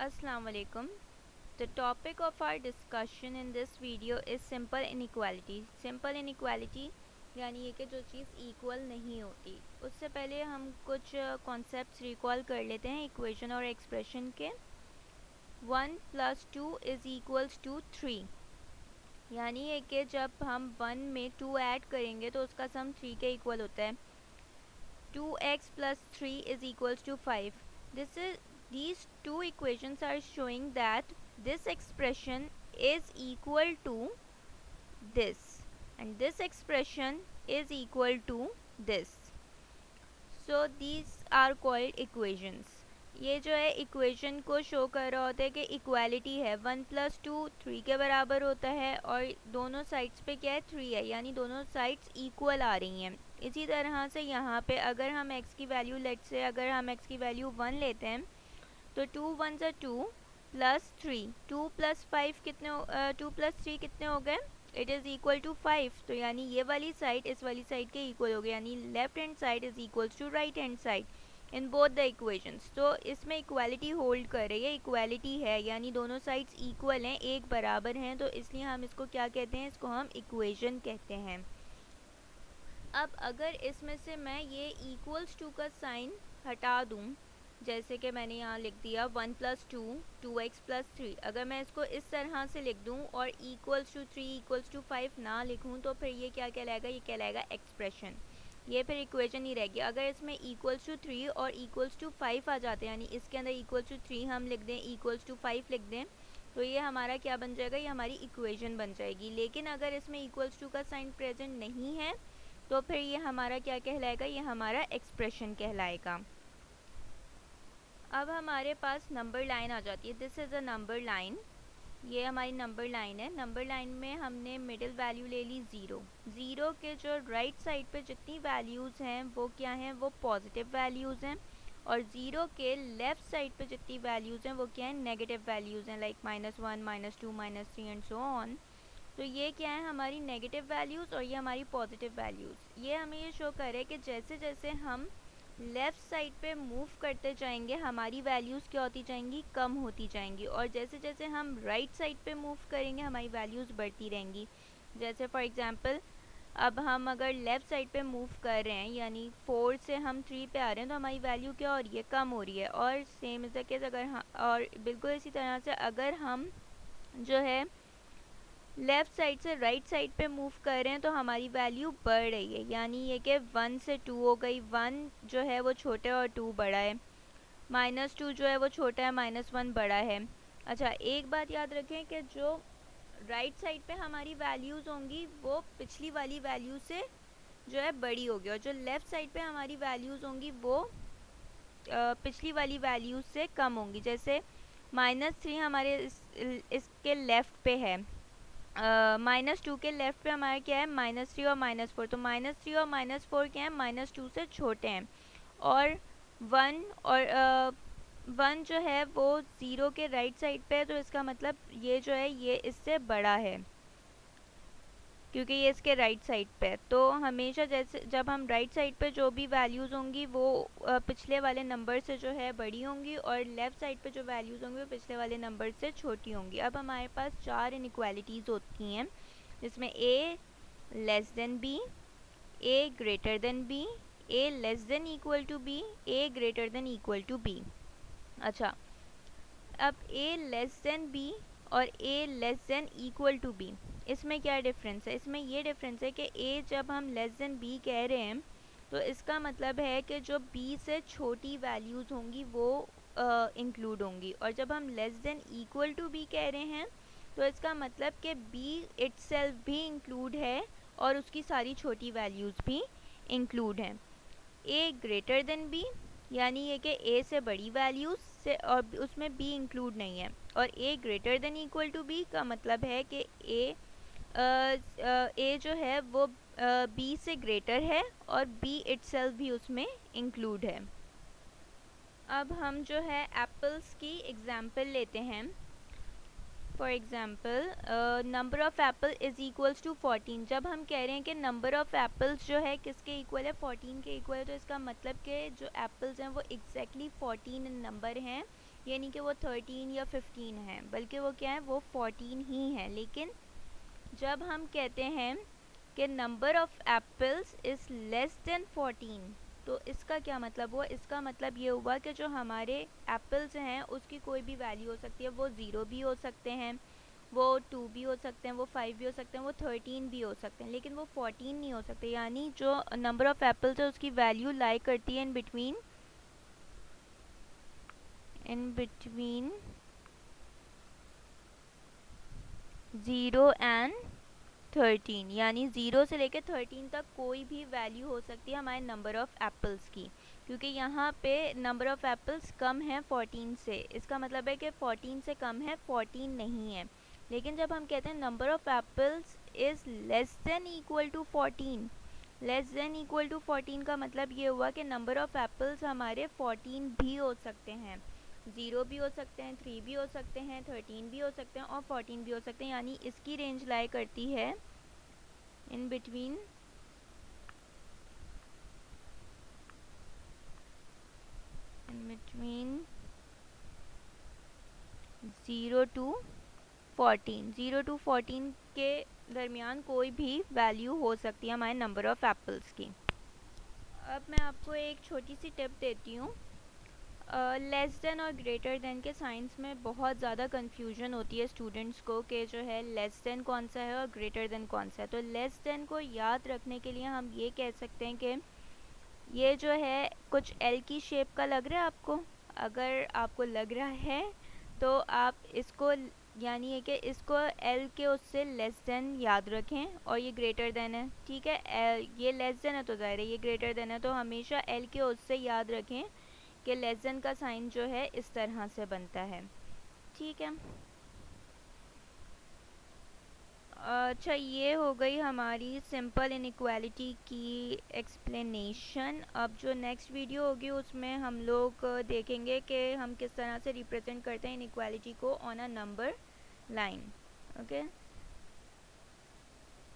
Assalamu alaikum. The topic of our discussion in this video is simple inequality. Simple inequality यानी ये कि जो चीज़ equal नहीं होती। उससे पहले हम कुछ कॉन्सेप्ट्स रिकॉल कर लेते हैं इक्वेशन और एक्सप्रेशन के। 1 + 2 = 3 यानी ये कि जब हम 1 में 2 ऐड करेंगे तो उसका सम 3 के इक्वल होता है। 2x + 3 = 5. These two equations are showing that this expression is equal to this and this expression is equal to this. So these are called equations. ये जो है इक्वेशन को शो कर रहा होता है कि इक्वालिटी है। 1 + 2 3 के बराबर होता है और दोनों साइड्स पे क्या है 3 है, यानी दोनों साइड्स इक्वल आ रही हैं। इसी तरह से यहाँ पे अगर हम x की वैल्यू अगर हम x की वैल्यू 1 लेते हैं तो 2 1 = 2 + 3 2 + 5 कितने 2 + 3 कितने हो गए, इट इज़ इक्वल टू 5। तो यानी ये वाली साइड इस वाली साइड के इक्वल हो गई, यानी left hand side is equals to right hand side in both the equations. तो इसमें इक्वालिटी होल्ड कर रही है, इक्वालिटी है यानी दोनों साइड्स इक्वल हैं, एक बराबर हैं, तो इसलिए हम इसको क्या कहते हैं, इसको हम इक्वेशन कहते हैं। अब अगर इसमें से मैं ये इक्वल्स टू का साइन हटा दूँ, जैसे कि मैंने यहाँ लिख दिया 1 + 2 2x + 3, अगर मैं इसको इस तरह से लिख दूँ और = 3 = 5 ना लिखूँ तो फिर ये क्या कहलाएगा, ये कहलाएगा एक्सप्रेशन, ये फिर इक्वेशन ही रहेगी। अगर इसमें =3 और =5 आ जाते हैं, यानी इसके अंदर =3 हम लिख दें, =5 लिख दें, तो ये हमारा क्या बन जाएगा, ये हमारी इक्वेशन बन जाएगी। लेकिन अगर इसमें =2 का साइन प्रेजेंट नहीं है तो फिर ये हमारा क्या कहलाएगा, ये हमारा एक्सप्रेशन कहलाएगा। अब हमारे पास नंबर लाइन आ जाती है। This is a number line, ये हमारी नंबर लाइन है। नंबर लाइन में हमने मिडिल वैल्यू ले ली 0। 0 के जो राइट साइड पे जितनी वैल्यूज़ हैं वो क्या हैं, वो पॉजिटिव वैल्यूज़ हैं, और 0 के लेफ़्ट साइड पे जितनी वैल्यूज़ हैं वो क्या हैं, नेगेटिव वैल्यूज़ हैं, लाइक -1 -2 -3 एंड सो ऑन। तो ये क्या है, हमारी नेगेटिव वैल्यूज़ और ये हमारी पॉजिटिव वैल्यूज़। ये हमें ये शो कर रहा है कि जैसे जैसे हम लेफ़्ट साइड पे मूव करते जाएंगे हमारी वैल्यूज़ क्या होती जाएंगी, कम होती जाएंगी, और जैसे जैसे हम राइट साइड पे मूव करेंगे हमारी वैल्यूज़ बढ़ती रहेंगी। जैसे फॉर एग्जांपल अब हम अगर लेफ़्ट साइड पे मूव कर रहे हैं, यानी 4 से हम 3 पे आ रहे हैं, तो हमारी वैल्यू क्या हो रही है, कम हो रही है। और सेम इज़ द केस अगर और बिल्कुल इसी तरह से अगर हम जो है लेफ़्ट साइड से राइट साइड पे मूव कर रहे हैं तो हमारी वैल्यू बढ़ रही है, यानी ये कि 1 से 2 हो गई, 1 जो है वो छोटा है और 2 बड़ा है, -2 जो है वो छोटा है, -1 बड़ा है। अच्छा, एक बात याद रखें कि जो राइट साइड पे हमारी वैल्यूज़ होंगी वो पिछली वाली वैल्यू से जो है बड़ी होगी, और जो लेफ़्ट साइड पे हमारी वैल्यूज़ होंगी वो पिछली वाली वैल्यू से कम होंगी। जैसे -3 हमारे इसके लेफ़्ट पे है, -2 के लेफ़्ट पे हमारा क्या है, -3 और -4, तो -3 और -4 क्या है, -2 से छोटे हैं, और 1 जो है वो 0 के राइट साइड पे है, तो इसका मतलब ये जो है ये इससे बड़ा है क्योंकि ये इसके राइट साइड पे है। तो हमेशा जैसे जब हम राइट साइड पे जो भी वैल्यूज़ होंगी वो पिछले वाले नंबर से जो है बड़ी होंगी, और लेफ़्ट साइड पे जो वैल्यूज़ होंगी वो पिछले वाले नंबर से छोटी होंगी। अब हमारे पास 4 इनइक्वालिटीज़ होती हैं जिसमें a < b, a < b, a <= b, a <= b। अच्छा, अब a b और a <= b, इसमें क्या डिफरेंस है, इसमें ये डिफरेंस है कि a जब हम b कह रहे हैं तो इसका मतलब है कि जो b से छोटी वैल्यूज़ होंगी वो इंक्लूड होंगी, और जब हम b कह रहे हैं तो इसका मतलब कि b इटसेल्फ भी इंक्लूड है और उसकी सारी छोटी वैल्यूज़ भी इंक्लूड हैं। a < b यानी ये कि a से बड़ी वैल्यूज़ से और उसमें b इंक्लूड नहीं है, और a <= b का मतलब है कि a जो है वो b से ग्रेटर है और b इटसेल्फ भी उसमें इंक्लूड है। अब हम जो है एप्पल्स की एग्जांपल लेते हैं। For example number of apple is equals to 14। जब हम कह रहे हैं कि नंबर ऑफ़ एप्पल्स जो है किसके इक्वल है, 14 के इक्वल है, तो इसका मतलब कि जो एप्पल्स हैं वो एग्जैक्टली 14 नंबर हैं ये नहीं कि वो 13 या 15 है, बल्कि वो क्या है, वो 14 ही है। लेकिन जब हम कहते हैं कि number of apples is less then 14, तो इसका क्या मतलब हुआ? इसका मतलब ये हुआ कि जो हमारे एप्पल्स हैं उसकी कोई भी वैल्यू हो सकती है। वो 0 भी हो सकते हैं, वो 2 भी हो सकते हैं, वो 5 भी हो सकते हैं, वो 13 भी हो सकते हैं, लेकिन वो 14 नहीं हो सकते। यानी जो नंबर ऑफ़ एप्पल्स है उसकी वैल्यू लाई करती है इन बिटवीन 0 एंड 13। यानी 0 से लेकर 13 तक कोई भी वैल्यू हो सकती है हमारे नंबर ऑफ़ एप्पल्स की, क्योंकि यहाँ पे नंबर ऑफ़ एप्पल्स कम है 14 से। इसका मतलब है कि 14 से कम है, 14 नहीं है। लेकिन जब हम कहते हैं number of apples is less than equal to 14, less than equal to 14 का मतलब ये हुआ कि नंबर ऑफ़ एप्पल्स हमारे 14 भी हो सकते हैं, 0 भी हो सकते हैं, 3 भी हो सकते हैं, 13 भी हो सकते हैं और 14 भी हो सकते हैं। यानी इसकी रेंज लाई करती है इन बिटवीन 0 टू 14, 0 टू 14 के दरमियान कोई भी वैल्यू हो सकती है हमारे नंबर ऑफ़ एप्पल्स की। अब मैं आपको एक छोटी सी टिप देती हूँ। लेस देन और ग्रेटर देन के साइंस में बहुत ज़्यादा कन्फ्यूजन होती है स्टूडेंट्स को कि जो है लेस देन कौन सा है और ग्रेटर देन कौन सा है। तो लेस देन को याद रखने के लिए हम ये कह सकते हैं कि ये जो है कुछ एल की शेप का लग रहा है आपको। अगर आपको लग रहा है तो आप इसको, यानी है कि इसको एल के उससे लेस देन याद रखें, और ये ग्रेटर देन है, ठीक है। ये लेस देन है तो ज़ाहिर है ये ग्रेटर देन है, तो हमेशा एल के उससे याद रखें कि लेस देन का साइन जो है इस तरह से बनता है, ठीक है। अच्छा, ये हो गई हमारी सिंपल इनइक्वालिटी की एक्सप्लेनेशन। अब जो नेक्स्ट वीडियो होगी उसमें हम लोग देखेंगे कि हम किस तरह से रिप्रेजेंट करते हैं इनइक्वालिटी को on a number line. Okay.